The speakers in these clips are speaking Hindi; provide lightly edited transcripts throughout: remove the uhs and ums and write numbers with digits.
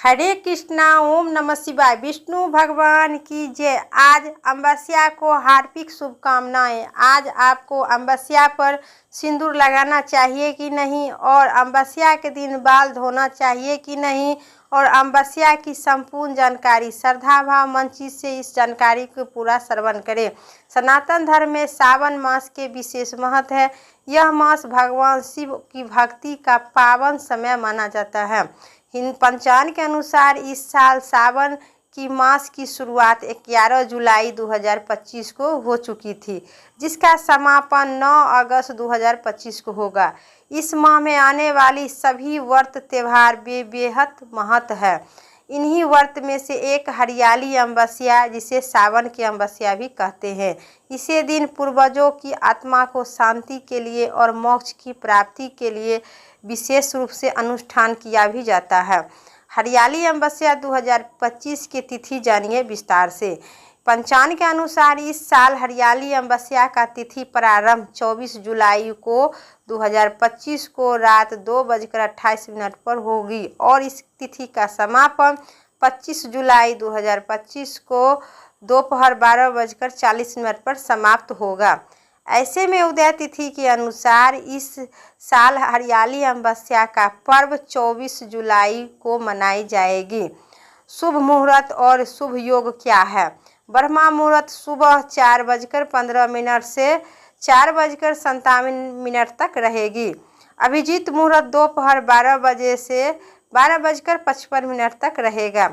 हरे कृष्णा। ओम नमः शिवाय। विष्णु भगवान की जय। आज अमावस्या को हार्दिक शुभकामनाएं। आज आपको अमावस्या पर सिंदूर लगाना चाहिए कि नहीं, और अमावस्या के दिन बाल धोना चाहिए कि नहीं, और अमावस्या की संपूर्ण जानकारी श्रद्धा भाव मन चित से इस जानकारी को पूरा श्रवण करें। सनातन धर्म में सावन मास के विशेष महत्व है। यह मास भगवान शिव की भक्ति का पावन समय माना जाता है। हिंद पंचांग के अनुसार इस साल सावन की मास की शुरुआत 11 जुलाई 2025 को हो चुकी थी, जिसका समापन 9 अगस्त 2025 को होगा। इस माह में आने वाली सभी व्रत त्यौहार बेहद महत्व है। इन्हीं व्रत में से एक हरियाली अमावस्या, जिसे सावन की अमावस्या भी कहते हैं। इसे दिन पूर्वजों की आत्मा को शांति के लिए और मोक्ष की प्राप्ति के लिए विशेष रूप से अनुष्ठान किया भी जाता है। हरियाली अमावस्या 2025 की तिथि जानिए विस्तार से। पंचांग के अनुसार इस साल हरियाली अमावस्या का तिथि प्रारंभ 24 जुलाई को 2025 को रात 2:28 पर होगी और इस तिथि का समापन 25 जुलाई 2025 को दोपहर 12:40 पर समाप्त होगा। ऐसे में उदय तिथि के अनुसार इस साल हरियाली अमावस्या का पर्व 24 जुलाई को मनाई जाएगी। शुभ मुहूर्त और शुभ योग क्या है? ब्रह्मा मुहूर्त सुबह 4:15 से 4:57 तक रहेगी। अभिजीत मुहूर्त दोपहर 12 बजे से 12:55 तक रहेगा।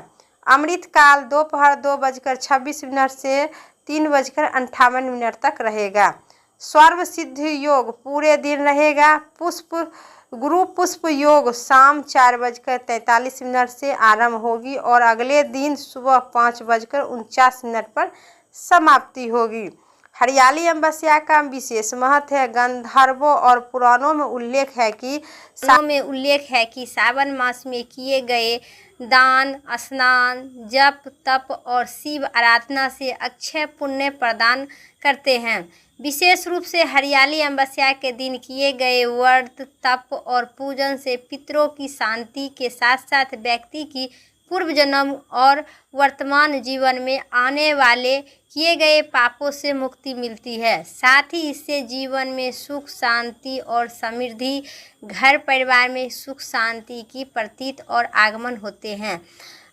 अमृत काल दोपहर 2:26 से 3:58 तक रहेगा। सर्व सिद्धि योग पूरे दिन रहेगा। गुरु पुष्प योग शाम 4:43 से आरंभ होगी और अगले दिन सुबह 5:49 पर समाप्ति होगी। हरियाली अमावस्या का विशेष महत्व है। गंधर्वों और पुराणों में उल्लेख है कि सावन मास में किए गए दान, स्नान, जप, तप और शिव आराधना से अक्षय पुण्य प्रदान करते हैं। विशेष रूप से हरियाली अमावस्या के दिन किए गए व्रत, तप और पूजन से पितरों की शांति के साथ साथ व्यक्ति की पूर्व जन्म और वर्तमान जीवन में आने वाले किए गए पापों से मुक्ति मिलती है। साथ ही इससे जीवन में सुख, शांति और समृद्धि, घर परिवार में सुख शांति की प्रतीत और आगमन होते हैं।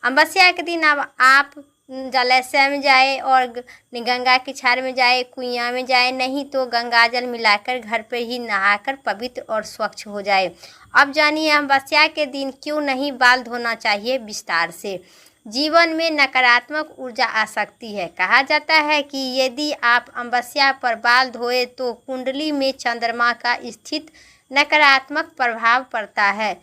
अमावस्या के दिन अब आप जलाशय में जाए और गंगा की छार में जाए, कुइयाँ में जाए, नहीं तो गंगा जल मिलाकर घर पर ही नहाकर पवित्र और स्वच्छ हो जाए। अब जानिए अमावस्या के दिन क्यों नहीं बाल धोना चाहिए विस्तार से। जीवन में नकारात्मक ऊर्जा आ सकती है। कहा जाता है कि यदि आप अमावस्या पर बाल धोए तो कुंडली में चंद्रमा का स्थित नकारात्मक प्रभाव पड़ता है,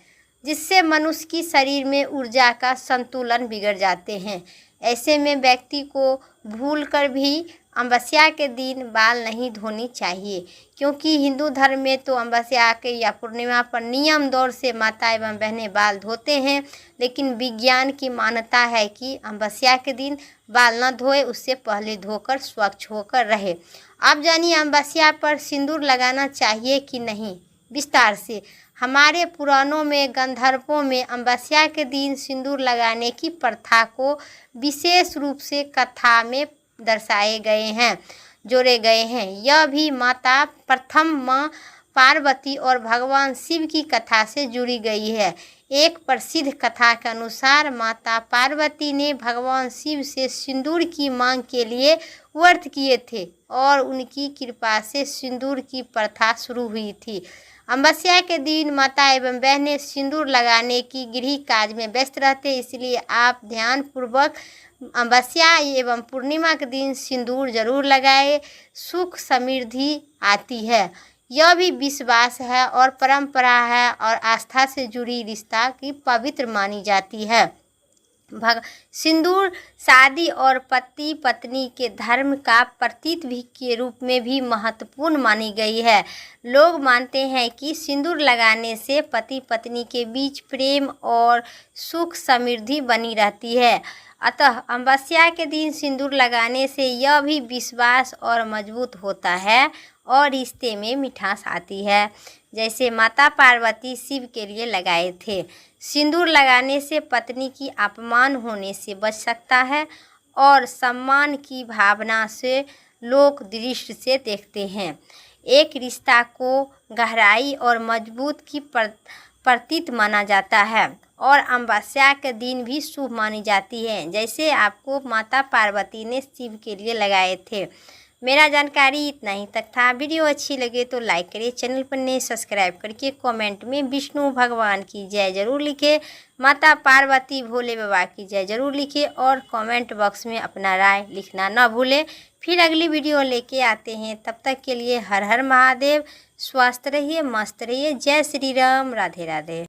जिससे मनुष्य की शरीर में ऊर्जा का संतुलन बिगड़ जाते हैं। ऐसे में व्यक्ति को भूलकर भी अमावस्या के दिन बाल नहीं धोनी चाहिए, क्योंकि हिंदू धर्म में तो अमावस्या के या पूर्णिमा पर नियम दौर से माता एवं बहनें बाल धोते हैं, लेकिन विज्ञान की मान्यता है कि अमावस्या के दिन बाल न धोए, उससे पहले धोकर स्वच्छ होकर रहे। आप जानिए अमावस्या पर सिंदूर लगाना चाहिए कि नहीं विस्तार से। हमारे पुराणों में गंधर्वों में अमावस्या के दिन सिंदूर लगाने की प्रथा को विशेष रूप से कथा में दर्शाए गए हैं, जोड़े गए हैं। यह भी माता प्रथम माँ पार्वती और भगवान शिव की कथा से जुड़ी गई है। एक प्रसिद्ध कथा के अनुसार माता पार्वती ने भगवान शिव से सिंदूर की मांग के लिए व्रत किए थे और उनकी कृपा से सिंदूर की प्रथा शुरू हुई थी। अमावस्या के दिन माता एवं बहनें सिंदूर लगाने की गृह काज में व्यस्त रहते, इसलिए आप ध्यानपूर्वक अमावस्या एवं पूर्णिमा के दिन सिंदूर जरूर लगाएं। सुख समृद्धि आती है। यह भी विश्वास है और परंपरा है और आस्था से जुड़ी रिश्ता की पवित्र मानी जाती है। सिंदूर शादी और पति पत्नी के धर्म का प्रतीक भी के रूप में भी महत्वपूर्ण मानी गई है। लोग मानते हैं कि सिंदूर लगाने से पति पत्नी के बीच प्रेम और सुख समृद्धि बनी रहती है। अतः अमावस्या के दिन सिंदूर लगाने से यह भी विश्वास और मजबूत होता है और रिश्ते में मिठास आती है। जैसे माता पार्वती शिव के लिए लगाए थे। सिंदूर लगाने से पत्नी की अपमान होने से बच सकता है और सम्मान की भावना से लोग दृष्टि से देखते हैं। एक रिश्ता को गहराई और मजबूत की प्रतीक माना जाता है और अमावस्या के दिन भी शुभ मानी जाती है, जैसे आपको माता पार्वती ने शिव के लिए लगाए थे। मेरा जानकारी इतना ही तक था। वीडियो अच्छी लगे तो लाइक करिए, चैनल पर नए सब्सक्राइब करके कमेंट में विष्णु भगवान की जय जरूर लिखे, माता पार्वती भोले बाबा की जय जरूर लिखे और कमेंट बॉक्स में अपना राय लिखना ना भूलें। फिर अगली वीडियो लेके आते हैं, तब तक के लिए हर हर महादेव। स्वस्थ रहिए, मस्त रहिए। जय श्री राम, राधे राधे।